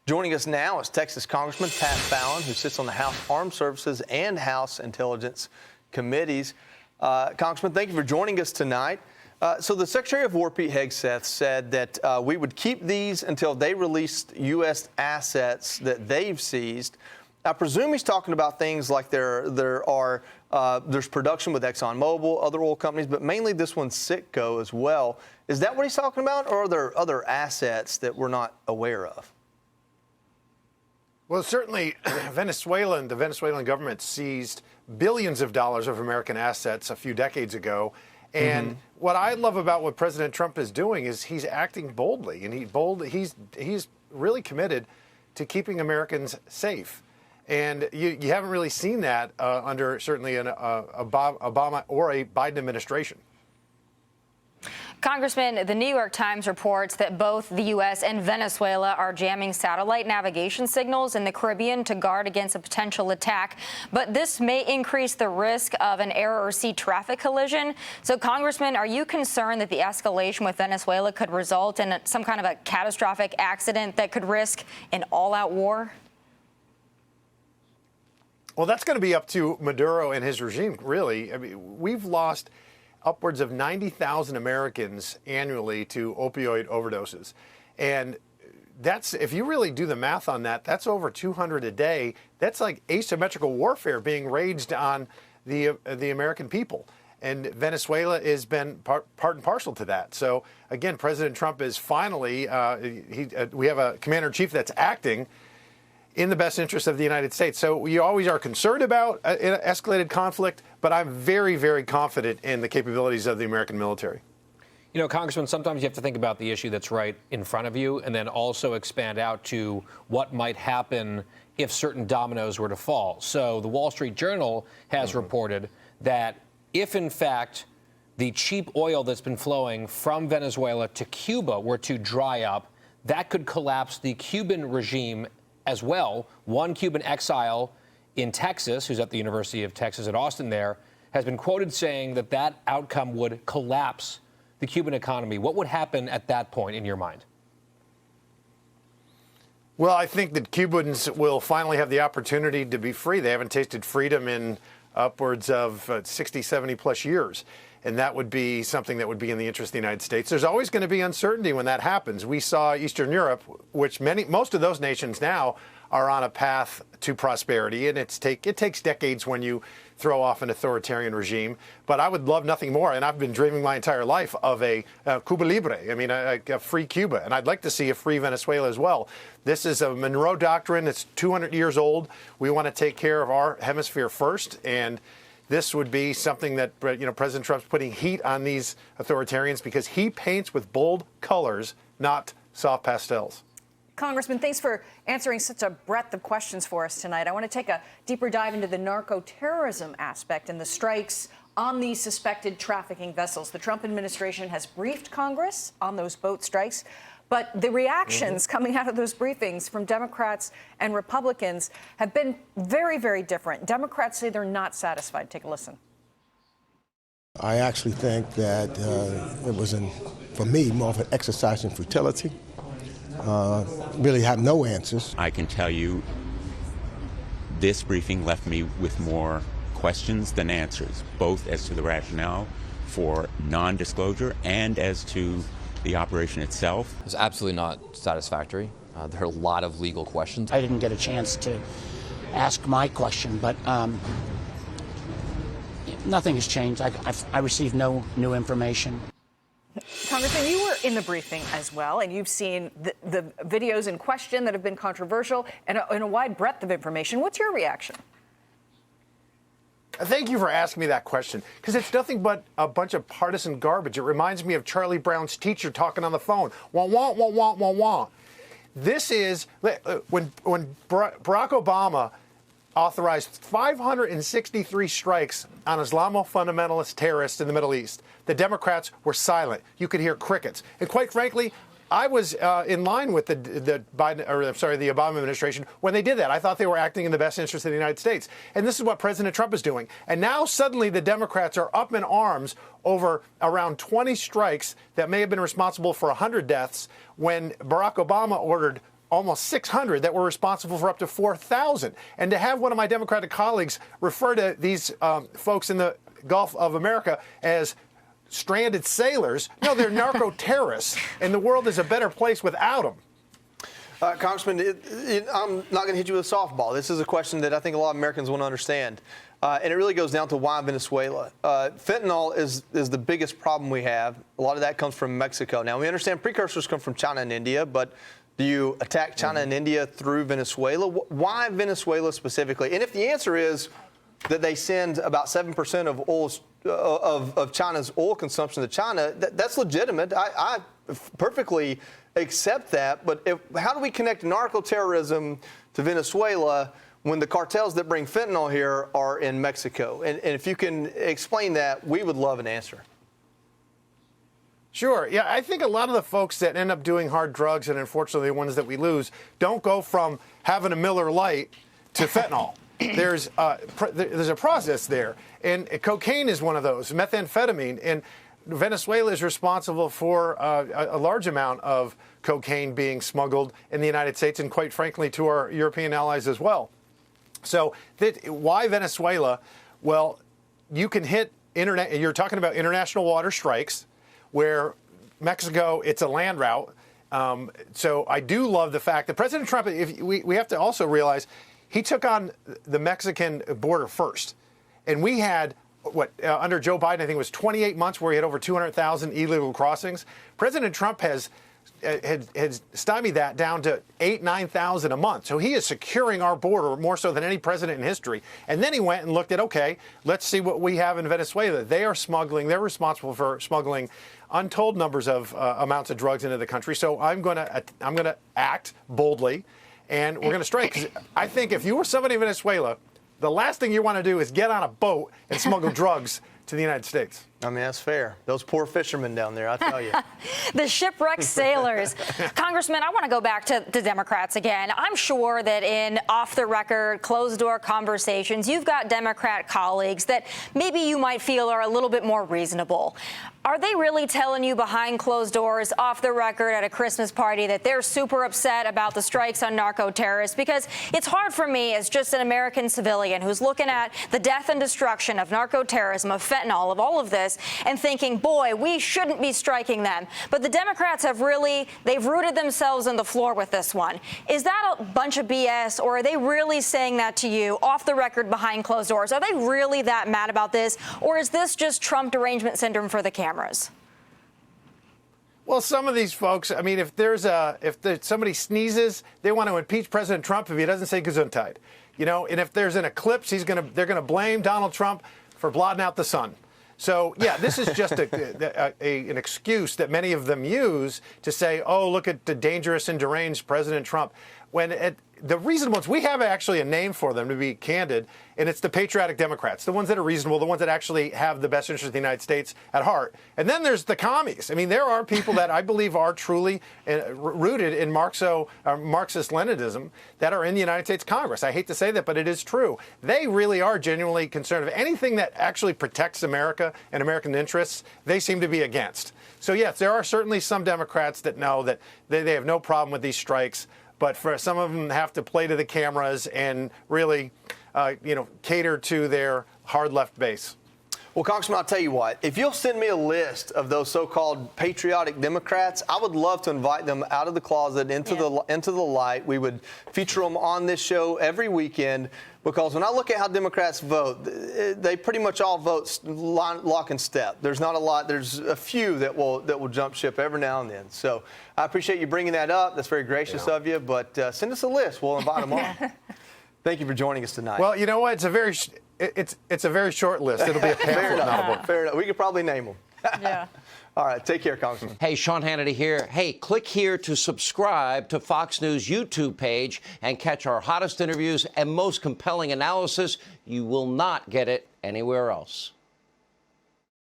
Joining us now is Texas Congressman Pat Fallon, who sits on the House Armed Services and House Intelligence Committees. Congressman, thank you for joining us tonight. So the Secretary of War, Pete Hegseth, said that we would keep these until they released U.S. assets that they've seized. I presume he's talking about things like there's production with ExxonMobil, other oil companies, but mainly this one, Citgo, as well. Is that what he's talking about, or are there other assets that we're not aware of? Well, certainly, the Venezuelan government seized billions of dollars of American assets a few decades ago. And what I love about what President Trump is doing is he's acting boldly, and he's really committed to keeping Americans safe. And you haven't really seen that under certainly an Obama or a Biden administration. Congressman, the New York Times reports that both the U.S. and Venezuela are jamming satellite navigation signals in the Caribbean to guard against a potential attack. But this may increase the risk of an air or sea traffic collision. So, Congressman, are you concerned that the escalation with Venezuela could result in some kind of a catastrophic accident that could risk an all-out war? Well, that's going to be up to Maduro and his regime, really. I mean, we've lost upwards of 90,000 Americans annually to opioid overdoses. And that's, if you really do the math on that, that's over 200 a day. That's like asymmetrical warfare being waged on the American people. And Venezuela has been part and parcel to that. So, again, President Trump is finally, we have a commander-in-chief that's acting in the best interest of the United States. So we always are concerned about an escalated conflict, but I'm very, very confident in the capabilities of the American military. You know, Congressman, sometimes you have to think about the issue that's right in front of you and then also expand out to what might happen if certain dominoes were to fall. So the Wall Street Journal has reported that if, in fact, the cheap oil that's been flowing from Venezuela to Cuba were to dry up, that could collapse the Cuban regime as well. One Cuban exile in Texas, who's at the University of Texas at Austin there, has been quoted saying that that outcome would collapse the Cuban economy. What would happen at that point in your mind? Well, I think that Cubans will finally have the opportunity to be free. They haven't tasted freedom in upwards of 60, 70 plus years. And that would be something that would be in the interest of the United States. There's always going to be uncertainty when that happens. We saw Eastern Europe, which most of those nations now are on a path to prosperity, and it takes decades when you throw off an authoritarian regime. But I would love nothing more, and I've been dreaming my entire life of a Cuba Libre. I mean, a free Cuba, and I'd like to see a free Venezuela as well. This is a Monroe Doctrine. It's 200 years old. We want to take care of our hemisphere first, and this would be something that, President Trump's putting heat on these authoritarians because he paints with bold colors, not soft pastels. Congressman, thanks for answering such a breadth of questions for us tonight. I want to take a deeper dive into the narco-terrorism aspect and the strikes on these suspected trafficking vessels. The Trump administration has briefed Congress on those boat strikes, but the reactions coming out of those briefings from Democrats and Republicans have been very, very different. Democrats say they're not satisfied. Take a listen. I actually think that it was, for me, more of an exercise in futility. Really have no answers. I can tell you this briefing left me with more questions than answers, both as to the rationale for non-disclosure and as to the operation itself. It's absolutely not satisfactory. There are a lot of legal questions. I didn't get a chance to ask my question, but nothing has changed. I received no new information. Congressman, you were in the briefing as well, and you've seen the videos in question that have been controversial and a wide breadth of information. What's your reaction? Thank you for asking me that question, because it's nothing but a bunch of partisan garbage. It reminds me of Charlie Brown's teacher talking on the phone. Wah, wah, wah, wah, wah, wah. This is when Barack Obama authorized 563 strikes on Islamo-fundamentalist terrorists in the Middle East. The Democrats were silent. You could hear crickets. And quite frankly, I was in line with the Obama administration when they did that. I thought they were acting in the best interest of the United States. And this is what President Trump is doing. And now suddenly the Democrats are up in arms over around 20 strikes that may have been responsible for 100 deaths when Barack Obama ordered almost 600 that were responsible for up to 4,000. And to have one of my Democratic colleagues refer to these folks in the Gulf of America as stranded sailors, no, they're narco-terrorists, and the world is a better place without them. Congressman, I'm not going to hit you with a softball. This is a question that I think a lot of Americans want to understand. And it really goes down to why Venezuela. Fentanyl is the biggest problem we have. A lot of that comes from Mexico. Now, we understand precursors come from China and India, but do you attack China and India through Venezuela? Why Venezuela specifically? And if the answer is that they send about 7% of oil, of China's oil consumption to China, that's legitimate. I perfectly accept that. But how do we connect narco-terrorism to Venezuela when the cartels that bring fentanyl here are in Mexico? And if you can explain that, we would love an answer. Sure. Yeah, I think a lot of the folks that end up doing hard drugs, and unfortunately the ones that we lose, don't go from having a Miller Lite to fentanyl. There's a process there. And cocaine is one of those, methamphetamine. And Venezuela is responsible for a large amount of cocaine being smuggled in the United States and, quite frankly, to our European allies as well. So why Venezuela? Well, you can hit you're talking about international water strikes where Mexico, it's a land route. So I do love the fact that President Trump, we have to also realize, he took on the Mexican border first. And we had, under Joe Biden, I think it was 28 months where he had over 200,000 illegal crossings. President Trump has stymied that down to 9,000 a month. So he is securing our border more so than any president in history. And then he went and looked at, okay, let's see what we have in Venezuela. They're responsible for smuggling untold numbers of amounts of drugs into the country. So I'm going to act boldly, and we're going to strike. 'Cause I think if you were somebody in Venezuela, the last thing you want to do is get on a boat and smuggle drugs to the United States. I mean, that's fair. Those poor fishermen down there, I tell you. The shipwrecked sailors. Congressman, I want to go back to the Democrats again. I'm sure that in off-the-record, closed-door conversations, you've got Democrat colleagues that maybe you might feel are a little bit more reasonable. Are they really telling you behind closed doors, off the record at a Christmas party, that they're super upset about the strikes on narco-terrorists? Because it's hard for me as just an American civilian who's looking at the death and destruction of narco-terrorism, of fentanyl, of all of this, and thinking, boy, we shouldn't be striking them. But the Democrats they've rooted themselves in the floor with this one. Is that a bunch of BS, or are they really saying that to you off the record behind closed doors? Are they really that mad about this, or is this just Trump derangement syndrome for the cameras? Well, some of these folks, I mean, if somebody sneezes, they want to impeach President Trump if he doesn't say Gesundheit. You know, and if there's an eclipse, they're going to blame Donald Trump for blotting out the sun. So, yeah, this is just an excuse that many of them use to say, oh, look at the dangerous and deranged President Trump. When the reasonable ones, we have actually a name for them, to be candid, and it's the patriotic Democrats, the ones that are reasonable, the ones that actually have the best interest of the United States at heart. And then there's the commies. I mean, there are people that I believe are truly rooted in Marxist-Leninism that are in the United States Congress. I hate to say that, but it is true. They really are genuinely concerned of anything that actually protects America and American interests. They seem to be against. So, yes, there are certainly some Democrats that know that they have no problem with these strikes. But for some of them have to play to the cameras and really, cater to their hard left base. Well, Congressman, I'll tell you what. If you'll send me a list of those so-called patriotic Democrats, I would love to invite them out of the closet into the light. We would feature them on this show every weekend, because when I look at how Democrats vote, they pretty much all vote lock and step. There's not a lot. There's a few that will jump ship every now and then. So I appreciate you bringing that up. That's very gracious of you. But send us a list. We'll invite them on. Thank you for joining us tonight. Well, you know what? It's a very short list. It'll be a pamphlet, not a book. Fair enough. We could probably name them. Yeah. All right. Take care, Congressman. Hey, Sean Hannity here. Hey, click here to subscribe to Fox News YouTube page and catch our hottest interviews and most compelling analysis. You will not get it anywhere else.